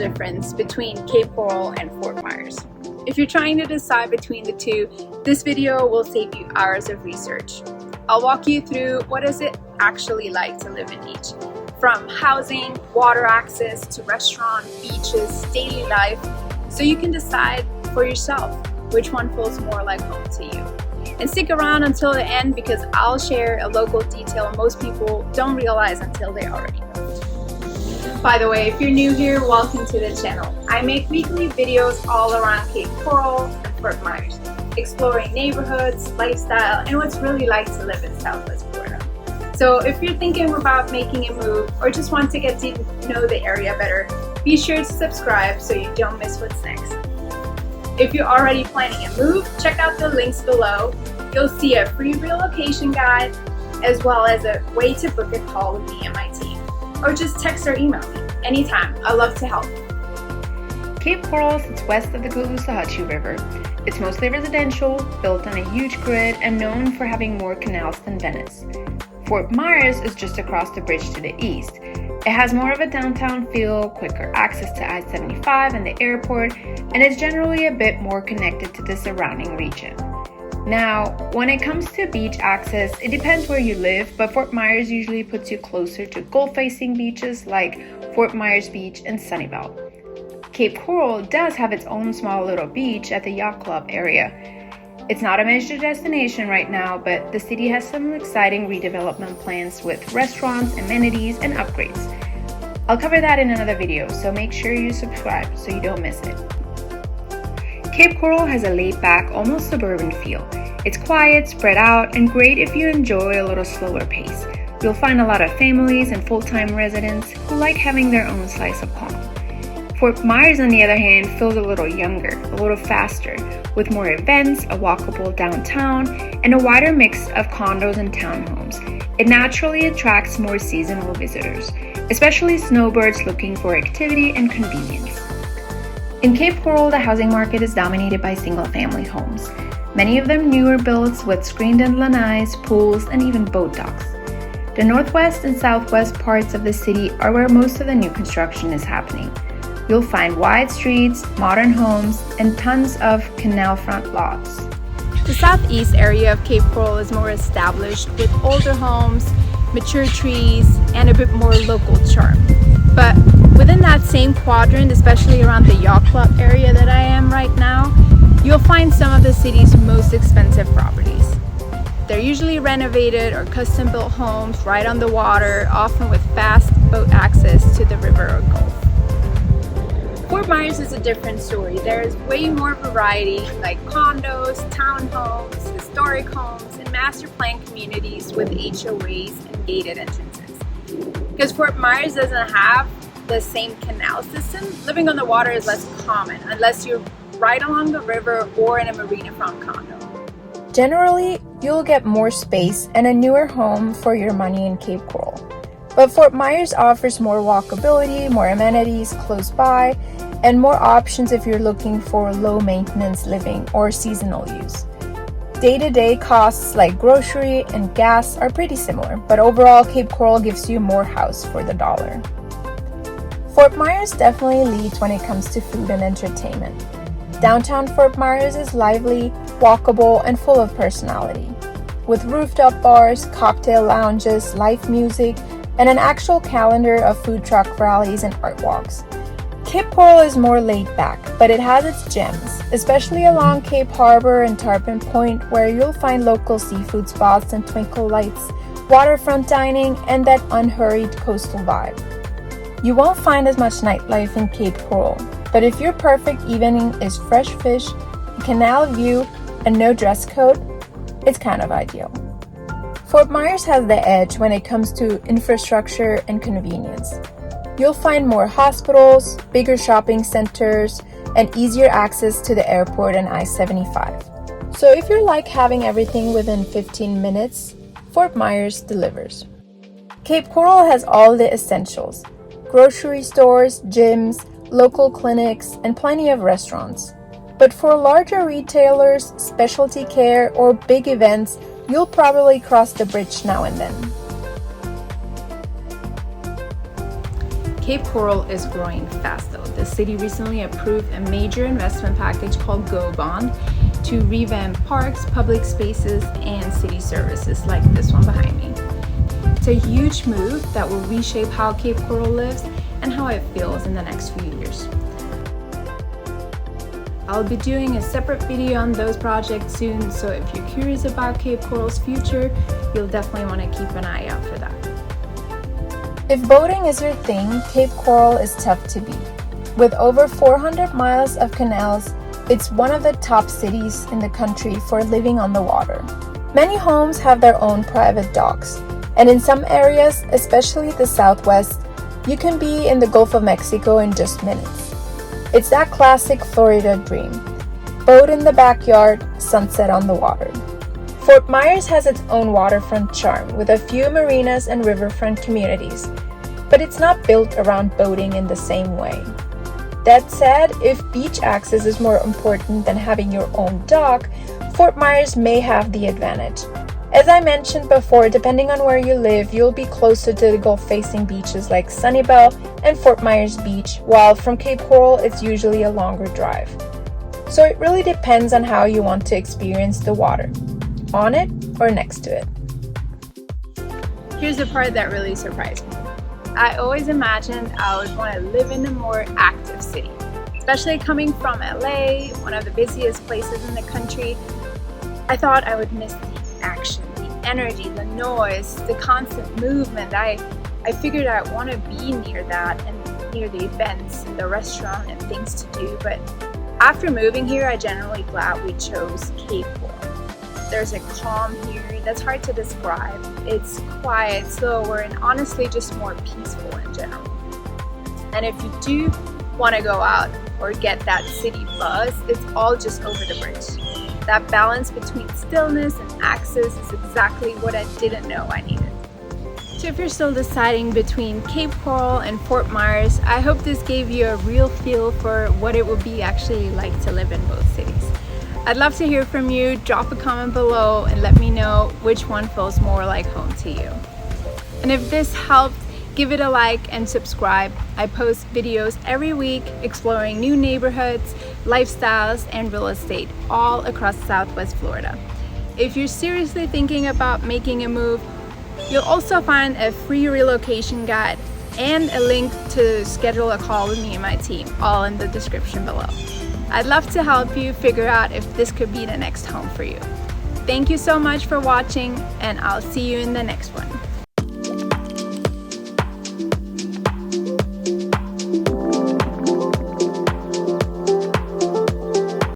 difference between Cape Coral and Fort Myers. If you're trying to decide between the two, this video will save you hours of research. I'll walk you through what is it actually like to live in each, from housing, water access, to restaurant, beaches, daily life, so you can decide for yourself which one feels more like home to you. And stick around until the end because I'll share a local detail most people don't realize until they already moved. By the way, if you're new here, welcome to the channel. I make weekly videos all around Cape Coral and Fort Myers, exploring neighborhoods, lifestyle, and what's really like to live in Southwest Florida. So if you're thinking about making a move or just want to get to know the area better, be sure to subscribe so you don't miss what's next. If you're already planning a move, check out the links below. You'll see a free relocation guide, as well as a way to book a call with me and my team. Or just text or email me anytime. I love to help. Cape Coral sits west of the Caloosahatchee River. It's mostly residential, built on a huge grid, and known for having more canals than Venice. Fort Myers is just across the bridge to the east. It has more of a downtown feel, quicker access to I-75 and the airport, and is generally a bit more connected to the surrounding region. Now, when it comes to beach access, it depends where you live, but Fort Myers usually puts you closer to Gulf-facing beaches like Fort Myers Beach and Sunnyvale. Cape Coral does have its own small little beach at the yacht club area. It's not a major destination right now, but the city has some exciting redevelopment plans with restaurants, amenities, and upgrades. I'll cover that in another video, so make sure you subscribe so you don't miss it. Cape Coral has a laid-back, almost suburban feel. It's quiet, spread out, and great if you enjoy a little slower pace. You'll find a lot of families and full-time residents who like having their own slice of calm. Fort Myers, on the other hand, feels a little younger, a little faster, with more events, a walkable downtown, and a wider mix of condos and townhomes. It naturally attracts more seasonal visitors, especially snowbirds looking for activity and convenience. In Cape Coral, the housing market is dominated by single-family homes, many of them newer builds with screened-in lanais, pools, and even boat docks. The northwest and southwest parts of the city are where most of the new construction is happening. You'll find wide streets, modern homes, and tons of canal front lots. The southeast area of Cape Coral is more established with older homes, mature trees, and a bit more local charm. But within that same quadrant, especially around the yacht club area that I am right now, you'll find some of the city's most expensive properties. They're usually renovated or custom-built homes right on the water, often with fast boat access to the river or gulf. Fort Myers is a different story. There's way more variety, like condos, townhomes, historic homes, and master plan communities with HOAs and gated entrances. Because Fort Myers doesn't have the same canal system, living on the water is less common unless you're right along the river or in a marina front condo. Generally, you'll get more space and a newer home for your money in Cape Coral. But Fort Myers offers more walkability, more amenities close by, and more options if you're looking for low-maintenance living or seasonal use. Day-to-day costs like grocery and gas are pretty similar, but overall Cape Coral gives you more house for the dollar. Fort Myers definitely leads when it comes to food and entertainment. Downtown Fort Myers is lively, walkable, and full of personality, with rooftop bars, cocktail lounges, live music, and an actual calendar of food truck rallies and art walks. Cape Coral is more laid back, but it has its gems, especially along Cape Harbor and Tarpon Point, where you'll find local seafood spots and twinkle lights, waterfront dining, and that unhurried coastal vibe. You won't find as much nightlife in Cape Coral, but if your perfect evening is fresh fish, a canal view, and no dress code, it's kind of ideal. Fort Myers has the edge when it comes to infrastructure and convenience. You'll find more hospitals, bigger shopping centers, and easier access to the airport and I-75. So if you're like having everything within 15 minutes, Fort Myers delivers. Cape Coral has all the essentials: grocery stores, gyms, local clinics, and plenty of restaurants. But for larger retailers, specialty care, or big events, you'll probably cross the bridge now and then. Cape Coral is growing fast though. The city recently approved a major investment package called Go Bond to revamp parks, public spaces, and city services like this one behind me. It's a huge move that will reshape how Cape Coral lives and how it feels in the next few years. I'll be doing a separate video on those projects soon, so if you're curious about Cape Coral's future, you'll definitely want to keep an eye out for that. If boating is your thing, Cape Coral is tough to beat. With over 400 miles of canals, it's one of the top cities in the country for living on the water. Many homes have their own private docks, and in some areas, especially the southwest, you can be in the Gulf of Mexico in just minutes. It's that classic Florida dream. Boat in the backyard, sunset on the water. Fort Myers has its own waterfront charm with a few marinas and riverfront communities, but it's not built around boating in the same way. That said, if beach access is more important than having your own dock, Fort Myers may have the advantage. As I mentioned before, depending on where you live, you'll be closer to the Gulf-facing beaches like Sunnyvale and Fort Myers Beach, while from Cape Coral, it's usually a longer drive. So it really depends on how you want to experience the water, on it or next to it. Here's the part that really surprised me. I always imagined I would want to live in a more active city, especially coming from LA, one of the busiest places in the country. I thought I would miss the action, the energy, the noise, the constant movement. I figured I'd want to be near that and near the events and the restaurant and things to do, but after moving here, I'm generally glad we chose Cape Coral. There's a calm here that's hard to describe. It's quiet, slower, and honestly just more peaceful in general. And if you do want to go out or get that city buzz, it's all just over the bridge. That balance between stillness and access is exactly what I didn't know I needed. So if you're still deciding between Cape Coral and Fort Myers, I hope this gave you a real feel for what it would be actually like to live in both cities. I'd love to hear from you. Drop a comment below and let me know which one feels more like home to you. And if this helped, give it a like and subscribe. I post videos every week exploring new neighborhoods, lifestyles, and real estate all across Southwest Florida. If you're seriously thinking about making a move, you'll also find a free relocation guide and a link to schedule a call with me and my team, all in the description below. I'd love to help you figure out if this could be the next home for you. Thank you so much for watching, and I'll see you in the next one.